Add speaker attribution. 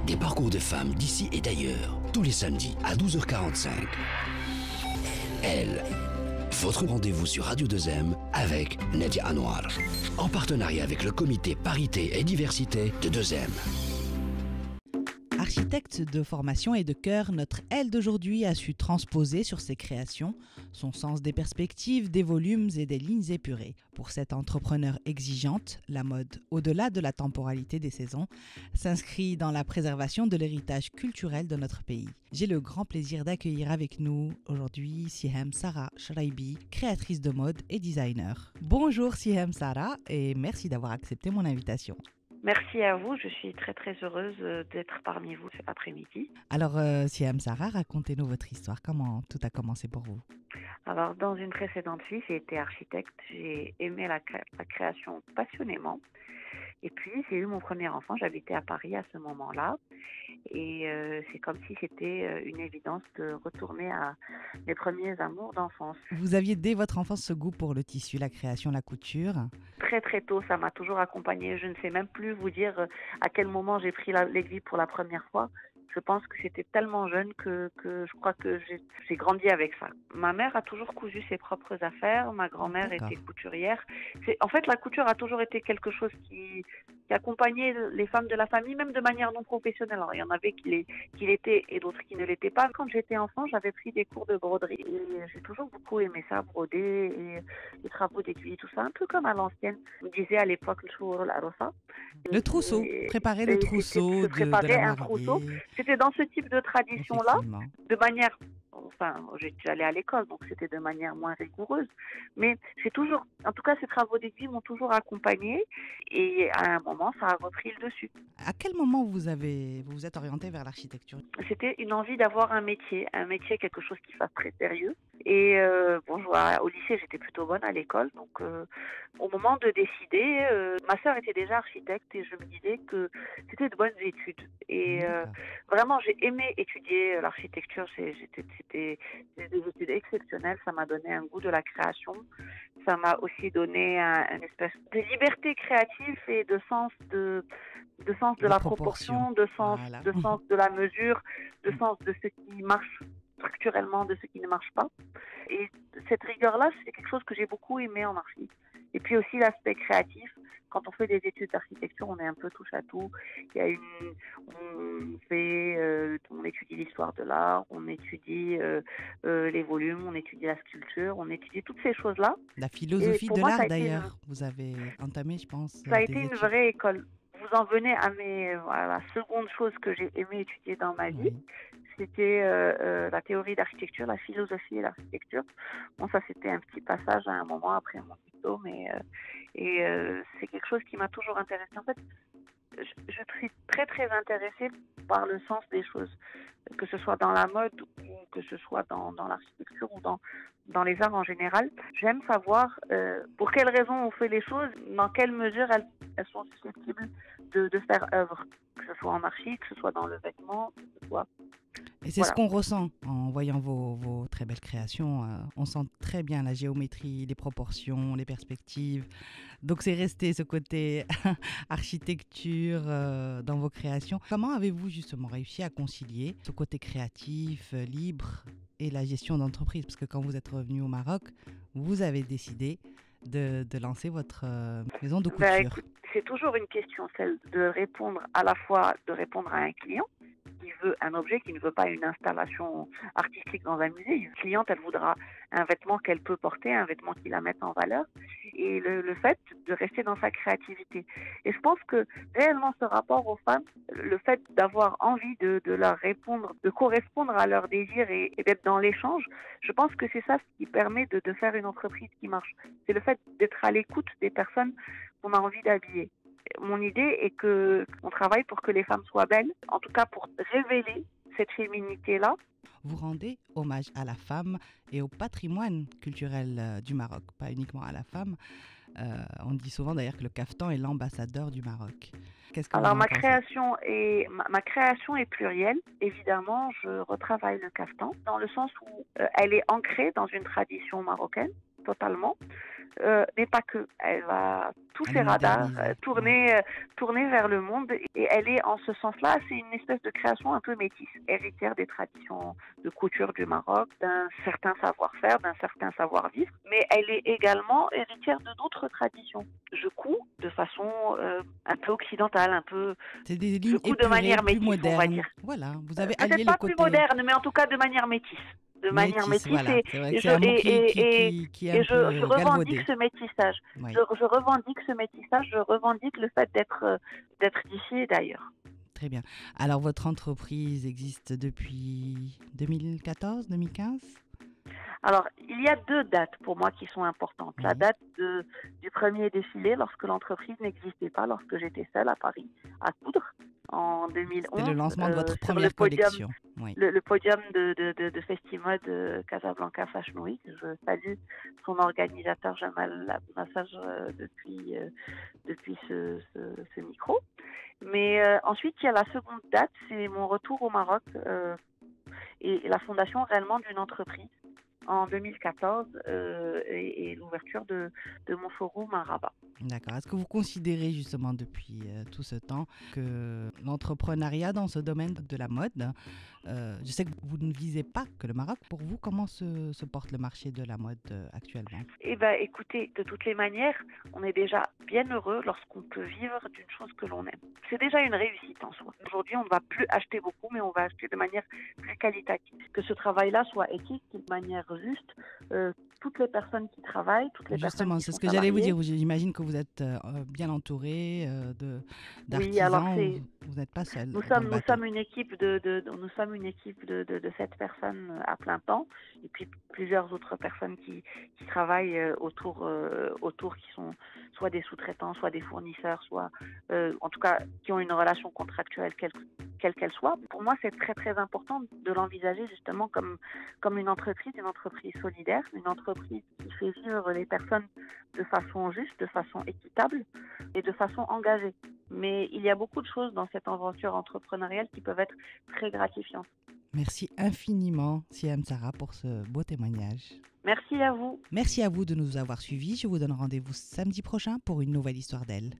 Speaker 1: Des parcours de femmes d'ici et d'ailleurs, tous les samedis à 12h45. Elle, votre rendez-vous sur Radio 2M avec Nadia Anwar, en partenariat avec le comité Parité et Diversité de 2M.
Speaker 2: Architecte de formation et de cœur, notre elle d'aujourd'hui a su transposer sur ses créations son sens des perspectives, des volumes et des lignes épurées. Pour cette entrepreneure exigeante, la mode, au-delà de la temporalité des saisons, s'inscrit dans la préservation de l'héritage culturel de notre pays. J'ai le grand plaisir d'accueillir avec nous aujourd'hui Sihem Sarah Shraibi, créatrice de mode et designer. Bonjour Sihem Sarah et merci d'avoir accepté mon invitation.
Speaker 3: Merci à vous, je suis très très heureuse d'être parmi vous cet après-midi.
Speaker 2: Alors Sihem Sarah, racontez-nous votre histoire, comment tout a commencé pour vous?
Speaker 3: Alors dans une précédente vie, j'ai été architecte, j'ai aimé la création passionnément. Et puis j'ai eu mon premier enfant, j'habitais à Paris à ce moment-là. Et c'est comme si c'était une évidence de retourner à mes premiers amours d'enfance.
Speaker 2: Vous aviez dès votre enfance ce goût pour le tissu, la création, la couture?
Speaker 3: Très très tôt, ça m'a toujours accompagnée. Je ne sais même plus vous dire à quel moment j'ai pris l'aiguille pour la première fois. Je pense que c'était tellement jeune que je crois que j'ai grandi avec ça. Ma mère a toujours cousu ses propres affaires. Ma grand-mère était couturière. En fait, la couture a toujours été quelque chose qui accompagnait les femmes de la famille, même de manière non professionnelle. Alors, il y en avait qui l'étaient et d'autres qui ne l'étaient pas. Quand j'étais enfant, j'avais pris des cours de broderie. Et j'ai toujours beaucoup aimé ça, broder et les travaux d'aiguille, tout ça, un peu comme à l'ancienne. On disait à l'époque le chour la rosa.
Speaker 2: Le trousseau, préparer le trousseau de la mariée.
Speaker 3: C'était dans ce type de tradition-là, de manière, enfin, j'allais à l'école, donc c'était de manière moins rigoureuse, mais en tout cas, ces travaux d'aiguille m'ont toujours accompagnée, et à un moment, ça a repris le dessus.
Speaker 2: À quel moment vous vous êtes orienté vers l'architecture?
Speaker 3: C'était une envie d'avoir un métier, quelque chose qui fasse très sérieux. Et au lycée, j'étais plutôt bonne à l'école, donc au moment de décider, ma sœur était déjà architecte et je me disais que c'était de bonnes études. Et vraiment, j'ai aimé étudier l'architecture. C'était des études exceptionnelles. Ça m'a donné un goût de la création. Ça m'a aussi donné une espèce de liberté créative et de sens de la proportion, de sens de la mesure, de sens de ce qui marche structurellement, de ce qui ne marche pas. Et cette rigueur-là, c'est quelque chose que j'ai beaucoup aimé en archi. Et puis aussi l'aspect créatif. Quand on fait des études d'architecture, on est un peu touche à tout. On étudie l'histoire de l'art, on étudie les volumes, on étudie la sculpture, on étudie toutes ces choses-là.
Speaker 2: La philosophie de l'art d'ailleurs, vous avez entamé, je pense.
Speaker 3: Ça a été une vraie école. Vous en venez à la seconde chose que j'ai aimé étudier dans ma vie. C'était la théorie d'architecture, la philosophie et l'architecture. Bon, ça c'était un petit passage à un moment après mon diplôme, et c'est quelque chose qui m'a toujours intéressée. En fait, je suis très très intéressée par le sens des choses, que ce soit dans la mode ou que ce soit dans l'architecture ou dans les arts en général. J'aime savoir pour quelles raisons on fait les choses, dans quelle mesure elles sont susceptibles de faire œuvre, que ce soit en archi, que ce soit dans le vêtement, que ce soit...
Speaker 2: Et c'est ce qu'on ressent en voyant vos très belles créations. On sent très bien la géométrie, les proportions, les perspectives. Donc c'est resté ce côté architecture dans vos créations. Comment avez-vous justement réussi à concilier ce côté créatif, libre et la gestion d'entreprise? Parce que quand vous êtes revenu au Maroc, vous avez décidé de lancer votre maison de couture.
Speaker 3: Écoute, c'est toujours une question, celle de répondre à à un client qui veut un objet, qui ne veut pas une installation artistique dans un musée. Une cliente, elle voudra un vêtement qu'elle peut porter, un vêtement qui la mette en valeur, et le fait de rester dans sa créativité. Et je pense que réellement ce rapport aux femmes, le fait d'avoir envie de leur répondre, de correspondre à leurs désirs et d'être dans l'échange, je pense que c'est ça ce qui permet de faire une entreprise qui marche. C'est le fait d'être à l'écoute des personnes qu'on a envie d'habiller. Mon idée est qu'on travaille pour que les femmes soient belles, en tout cas pour révéler cette féminité-là.
Speaker 2: Vous rendez hommage à la femme et au patrimoine culturel du Maroc, pas uniquement à la femme. On dit souvent d'ailleurs que le caftan est l'ambassadeur du Maroc.
Speaker 3: Alors ma création est plurielle. Évidemment, je retravaille le caftan dans le sens où elle est ancrée dans une tradition marocaine, totalement. mais pas que. Elle va tous
Speaker 2: Elle
Speaker 3: ses
Speaker 2: est
Speaker 3: radars
Speaker 2: modernisée. Ouais.
Speaker 3: tourner vers le monde et elle est en ce sens-là, c'est une espèce de création un peu métisse, héritière des traditions de couture du Maroc, d'un certain savoir-faire, d'un certain savoir-vivre, mais elle est également héritière de d'autres traditions. Je couds de façon un peu occidentale,
Speaker 2: C'est des
Speaker 3: je
Speaker 2: lignes
Speaker 3: couds de
Speaker 2: épurées,
Speaker 3: manière
Speaker 2: plus
Speaker 3: métisse, on va
Speaker 2: modernes.
Speaker 3: dire.
Speaker 2: Voilà, vous avez allié
Speaker 3: Peut-être
Speaker 2: le
Speaker 3: pas plus
Speaker 2: côté
Speaker 3: moderne, mais en tout cas de manière métisse. De manière
Speaker 2: métis,
Speaker 3: métisse
Speaker 2: voilà. C'est vrai que
Speaker 3: et
Speaker 2: c'est un mot qui est un
Speaker 3: je
Speaker 2: peu
Speaker 3: revendique
Speaker 2: galvaudé.
Speaker 3: ce métissage.
Speaker 2: Oui,
Speaker 3: Je revendique ce métissage, je revendique le fait d'être d'ici et d'ailleurs.
Speaker 2: très bien. Alors, votre entreprise existe depuis 2014, 2015?
Speaker 3: Alors, il y a 2 dates pour moi qui sont importantes. La
Speaker 2: Oui.
Speaker 3: date du premier défilé, lorsque l'entreprise n'existait pas, lorsque j'étais seule à Paris à coudre en
Speaker 2: C'était le
Speaker 3: 2011
Speaker 2: lancement de votre
Speaker 3: sur le
Speaker 2: première
Speaker 3: podium
Speaker 2: collection. Oui.
Speaker 3: le podium de Festimode Casablanca Fashion Week. Je salue son organisateur Jamal Abnassaj depuis ce micro. Mais ensuite, il y a la seconde date, c'est mon retour au Maroc et la fondation réellement d'une entreprise en 2014 et l'ouverture de mon showroom à Rabat.
Speaker 2: D'accord. Est-ce que vous considérez justement depuis tout ce temps que l'entrepreneuriat dans ce domaine de la mode, je sais que vous ne visez pas que le Maroc, pour vous, comment se porte le marché de la mode actuellement?
Speaker 3: Eh bien, écoutez, de toutes les manières, on est déjà bien heureux lorsqu'on peut vivre d'une chose que l'on aime. C'est déjà une réussite en soi. Aujourd'hui, on ne va plus acheter beaucoup, mais on va acheter de manière plus qualitative. Que ce travail-là soit éthique, de manière juste, toutes les personnes qui travaillent, toutes les personnes
Speaker 2: Justement,
Speaker 3: qui
Speaker 2: c'est ce
Speaker 3: sont
Speaker 2: que j'allais vous
Speaker 3: salariées.
Speaker 2: dire. J'imagine que vous êtes bien entouré
Speaker 3: Oui, alors
Speaker 2: d'artisans. Vous n'êtes pas seul dans le
Speaker 3: nous
Speaker 2: bateau.
Speaker 3: sommes une équipe nous sommes une équipe de 7 personnes à plein temps et puis plusieurs autres personnes qui travaillent autour qui sont soit des sous-traitants, soit des fournisseurs, soit en tout cas qui ont une relation contractuelle quelle qu'elle soit. Pour moi, c'est très très important de l'envisager justement comme une entreprise solidaire, une entreprise qui fait vivre les personnes de façon juste, de façon équitable et de façon engagée. Mais il y a beaucoup de choses dans cette aventure entrepreneuriale qui peuvent être très gratifiantes.
Speaker 2: Merci infiniment, Siam Sarah, pour ce beau témoignage.
Speaker 3: Merci à vous.
Speaker 2: Merci à vous de nous avoir suivis. Je vous donne rendez-vous samedi prochain pour une nouvelle histoire d'elle.